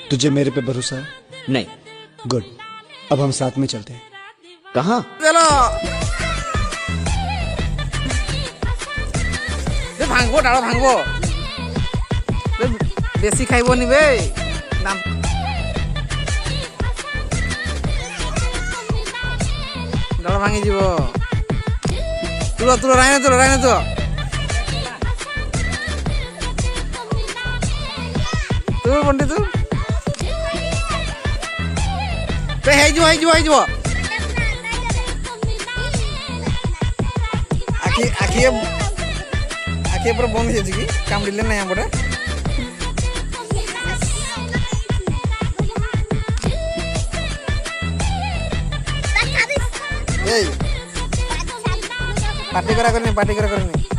तुझे मेरे पे भरोसा है? नहीं। गुड, अब हम साथ में चलते हैं। कहाँ? चलो भांगबो डाल भांगबो बेसी खाइबो नि बे नाम डाल भांगी जीवो तुलो तुलो राइना तो तू बंटी तू पे हे जो आखि पूरा बंद हो कि काम दिले ना यहाँ पटे पार्टी करा करनी